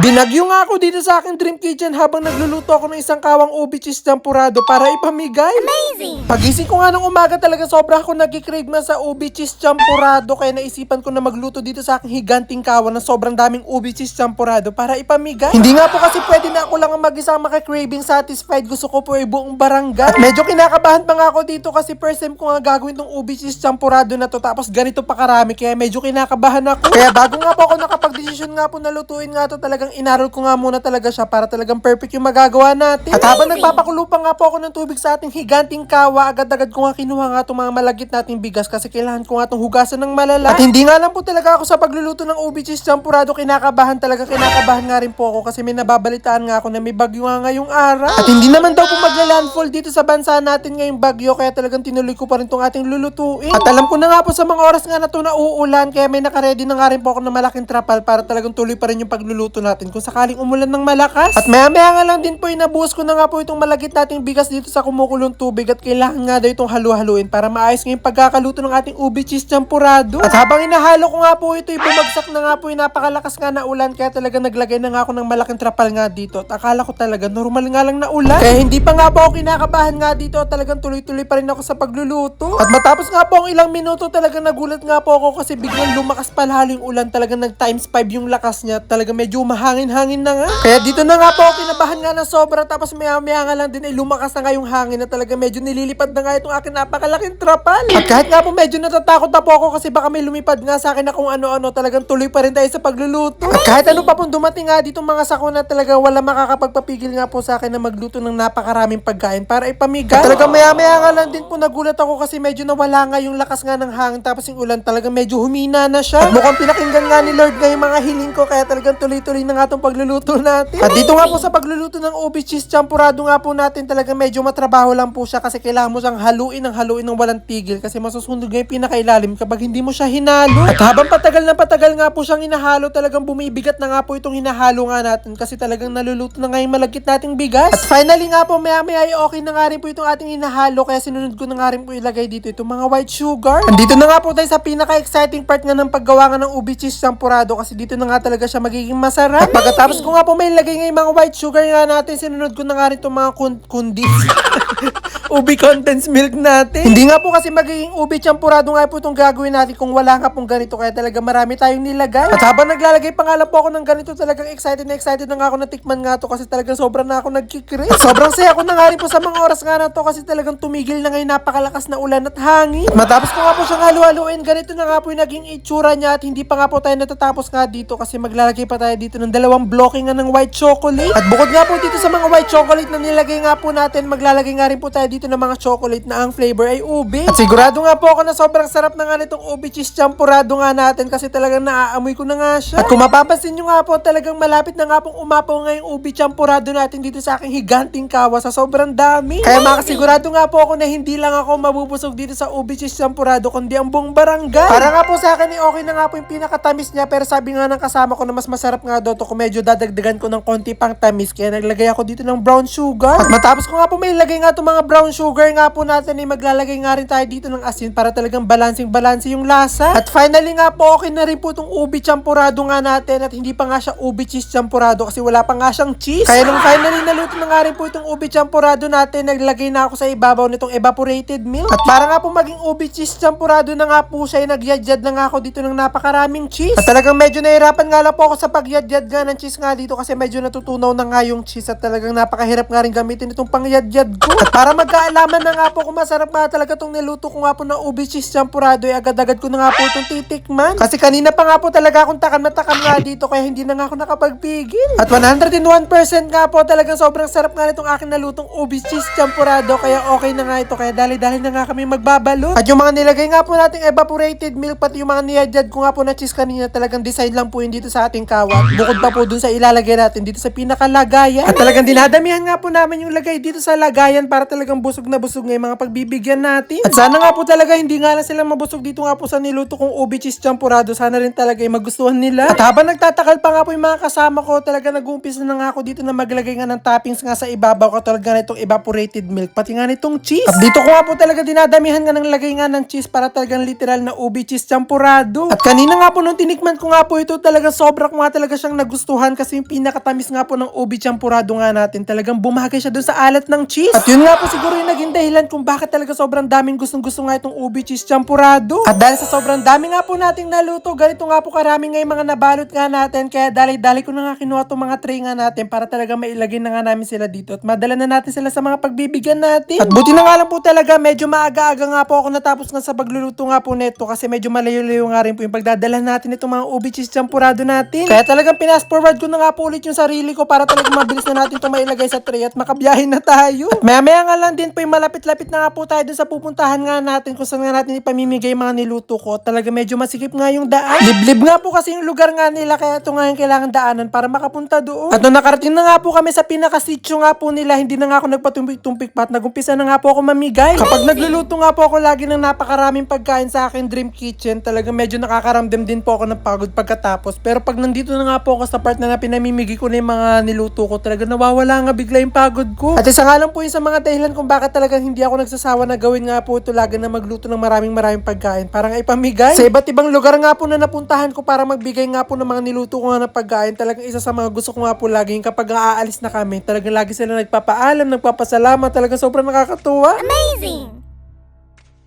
Binagyo nga ako dito sa aking dream kitchen habang nagluluto ako ng isang kawang ubi cheese champurado para ipamigay. Amazing! Pagising ko nga ng umaga talaga sobra ako nagkikrave na sa ubi cheese champurado kaya naisipan ko na magluto dito sa aking higanting kawan na sobrang daming ubi cheese champurado para ipamigay. Hindi nga po kasi pwede na ako lang ang mag-isa makakraving satisfied. Gusto ko po ay buong barangay. At medyo kinakabahan pa nga ako dito kasi first time ko nga gagawin tong ubi cheese champurado na to tapos ganito pa karami kaya medyo kinakabahan ako. Kaya bago nga po ako nakapag-desisyon nga po na lutuin nga to talagang inarol ko nga muna talaga siya para talagang perfect yung magagawa natin. At habang nagpapakulo pa nga po ako ng tubig sa ating higanting kawa, agad-agad ko nga kinuha nga itong mga malagit nating bigas kasi kailangan ko nga itong hugasan ng malala. At hindi nga lang po talaga ako sa pagluluto ng ubi cheese champurado kinakabahan nga rin po ako kasi may nababalitaan nga ako na may bagyo nga ngayong araw. At hindi naman daw po magla-landfall dito sa bansa natin ngayong bagyo kaya talagang tinuloy ko pa rin itong ating lulutuin. At alam ko na nga po sa mga oras nga na ito na uulan kaya may nakaredy na nga rin po ako ng malaking trapal para talagang tuloy pa rin yung pagluluto natin kung sakaling umulan ng malakas. At maya-maya nga lang din po inabuhos ko na nga po itong malagit nating bigas dito sa kumukulong tubig at kailangan nga daw itong halu-haluin para maayos nga yung pagkakaluto ng ating ubi cheese champurado. At habang inahalo ko nga po ito, bumagsak na nga po yung napakalakas nga na ulan kaya talaga naglagay na nga ako ng malaking trapal nga dito. At akala ko talaga normal nga lang na ulan. Kaya hindi pa nga po ako kinakabahan nga dito at talagang tuloy-tuloy pa rin ako sa pagluluto. At matapos nga po ang ilang minuto talagang nagulat nga po ako kasi biglang lumakas palalo yung ulan. Talagang nag times 5 yung lakas niya. Talagang medyo mahangin-hangin na nga. Kaya dito na nga po ako kinabahan nga ng sobra tapos maya-maya nga lang din ay lumakas na nga yung hangin na talaga medyo nililipad na nga itong aking napakalaking trapal. At kahit nga po medyo natatakot na po ako kasi baka may lumipad nga sa akin na kung ano-ano talagang tuloy pa rin tayo sa pagluluto. At kahit ano pa pong dumating nga dito mga sakuna talaga wala makakapagpapigil nga po sa akin na magluto ng napakaraming pagkain para ipamigay. At talaga maya-maya nga lang din po nagulat ako kasi medyo nawala nga yung lakas nga ng hangin tapos yung ulan talaga medyo humina na siya. At mukhang pinakinggan nga ni Lord nga yung mga hiling ko kaya talagang tuloy-tuloy na nga itong pagluluto natin. At dito nga po sa pagluluto ng ubi cheese champurado nga po natin talaga medyo matrabaho lang po siya kasi kailangan mo siyang haluin ng walang tigil kasi masusunod nga yung pinakailalim kapag hindi mo siya hinalo. At habang patagal nga po siyang hinahalo talagang bumibigat na nga po itong hinahalo nga natin kasi talagang naluluto na nga yung malagkit nating bigas. At finally nga po maya-maya ay okay na nga rin po itong ating hinahalo kaya sinunod ko na nga rin po ilagay dito itong mga white sugar. Andito na nga po tayo sa pinaka-exciting part nga ng paggawa nga ng ubi cheese champurado kasi dito na nga talaga siya magiging masarap. At pagkatapos ko nga po may ilagay nga yung mga white sugar nga natin, sinunod ko na nga rin itong mga kundis. Ubi condensed milk natin. Hindi nga po kasi magiging ubi champurado nga po itong gagawin natin kung wala nga pong ganito kaya talaga marami tayong nilagay. At habang naglalagay pa nga lang po ako ng ganito talagang excited na nga ako na tikman nga to kasi talagang sobrang na ako nagkikrave. Sobrang saya ko na nga rin po sa mga oras nga na to kasi talagang tumigil na ngayon napakalakas na ulan at hangin. At matapos ko nga po siyang halu-haluin, ganito na nga po yung naging itsura niya at hindi pa nga po tayo natatapos nga dito kasi maglalagay pa tayo dito ng dalawang blocking nga ng white chocolate. At bukod nga po dito sa mga white chocolate na nilagay nga po natin, maglalagay nga rin po tayo dito ng mga chocolate na ang flavor ay ube. At sigurado nga po ako na sobrang sarap na nga nitong ubi cheese champurado nga natin kasi talagang naaamoy ko na nga siya. At kung mapapansin nyo nga po talagang malapit na nga pong umapaw nga yung ubi champurado natin dito sa aking higanting kawa sa sobrang dami. Kaya makasigurado nga po ako na hindi lang ako mabubusog dito sa ubi cheese champurado kundi ang buong barangay. Para nga po sa akin okay na nga po yung pinakatamis niya pero sabi nga ng kasama ko na mas masarap nga daw to kung medyo dadagdagan ko ng konti pang tamis kaya naglagay ako dito ng brown sugar. At matapos ko nga po may ilagay nga itong mga brown sugar nga po natin ay maglalagay nga rin tayo dito ng asin para talagang balancing yung lasa. At finally nga po okay na rin po itong ubi champurado nga natin at hindi pa nga siya ubi cheese champurado kasi wala pa nga siyang cheese. Kaya nung finally naluto na nga rin po itong ubi champurado natin, naglagay na ako sa ibabaw nitong evaporated milk. At para nga po maging ubi cheese champurado na nga po siya, nagyadyad na nga ako dito ng napakaraming cheese. At talagang medyo nahirapan nga lang po ako sa pagyadyad nga ng cheese nga dito kasi medyo natutunaw na nga yung cheese at talagang napakahirap nga rin gamitin itong pangyadyad ko. At para magkaalaman na nga po kung masarap nga talaga itong niluto ko nga po na ubi cheese champurado ay agad-agad ko na nga po itong titikman. Kasi kanina pa nga po talaga akong takam na takam nga dito kaya hindi na nga ako nakapagpigil. At 101% nga po talagang sobrang sarap nga nitong aking nalutong ubi cheese champurado kaya okay na nga ito kaya dali-dali na nga kami magbabalot. At yung mga nilagay nga po nating evaporated milk pati yung mga niyadyad ko nga po na cheese kanina talagang design lang po yun dito sa ating kawat. Bukod pa po dun sa ilalagay natin dito sa pinakalagayan. At talagang dinadamihan nga po namin yung lagay dito sa lagayan para talagang busog na busog nga yung mga pagbibigyan natin. At sana nga po talaga hindi nga lang sila mabusog dito nga po sa niluto kong ubi cheese champurado. Sana rin talaga yung magustuhan nila. At habang nagtatakal pa nga po yung mga kasama ko, talaga nag-uumpisa na nga ako dito na maglagay nga ng toppings nga sa ibabaw ko talaga nitong evaporated milk pati nga nitong cheese. At dito ko nga po talaga dinadamihan nga ng lagay nga ng cheese para talagang literal na ubi cheese champurado. At kanina nga po nung tinikman ko nga po ito talaga sobra ko nga talaga siyang nagustuhan nagustuhan kasi yung pinakatamis nga po ng ubi champurado nga natin. Talagang bumagay siya dun sa alat ng cheese. At yun nga po siguro yung naging dahilan kung bakit talaga sobrang daming gustong-gusto nga itong ubi cheese champurado. At dahil sa sobrang dami nga po nating naluto, ganito nga po karami nga yung mga nabalot nga natin. Kaya dali-dali ko na nga kinuha itong mga tray nga natin para talaga mailagay na nga namin sila dito. At madala na natin sila sa mga pagbibigyan natin. At buti na nga lang po talaga, medyo maaga-aga nga po ako natapos nga sa pagluluto nga po neto kasi medyo malayo-layo nga rin po yung pagdadala natin itong mga ubi cheese champurado natin. Kaya talagang pinas forward ko na nga po ulit yung sarili ko para talagang mabilis na natin ito mailagay sa tray at makabiyahin na tayo. At maya-maya nga lang din po yung malapit-lapit na nga po tayo dun sa pupuntahan nga natin kung saan nga natin ipamimigay yung mga niluto ko. Talaga medyo masikip nga yung daan. Liblib nga po kasi yung lugar nga nila kaya ito nga yung kailangan daanan para makapunta doon. At nung nakarating na nga po kami sa pinakasityo nga po nila, hindi na nga ako nagpatumpik-tumpik pa at nagumpisa na nga po ako mamigay. Kapag nagluluto nga po ako lagi ng napakaraming pagkain sa akin dream kitchen, talaga medyo nakakaramdam din po ako ng pagod pagkatapos. Pero pag nandito na nga po ako sa part na pinamimigay ko na yung mga niluto ko, talaga nawawala nga bigla yung pagod ko. At isa nga lang po yun sa mga dahilan kung bakit talagang hindi ako nagsasawa na gawin nga po ito lagi na magluto ng maraming pagkain para nga ipamigay. Sa iba't ibang lugar nga po na napuntahan ko para magbigay nga po ng mga niluto ko nga na pagkain, talagang isa sa mga gusto ko nga po lagi yung kapag aalis na kami, talagang lagi sila nagpapaalam, nagpapasalamat, talagang sobrang nakakatuwa. Amazing!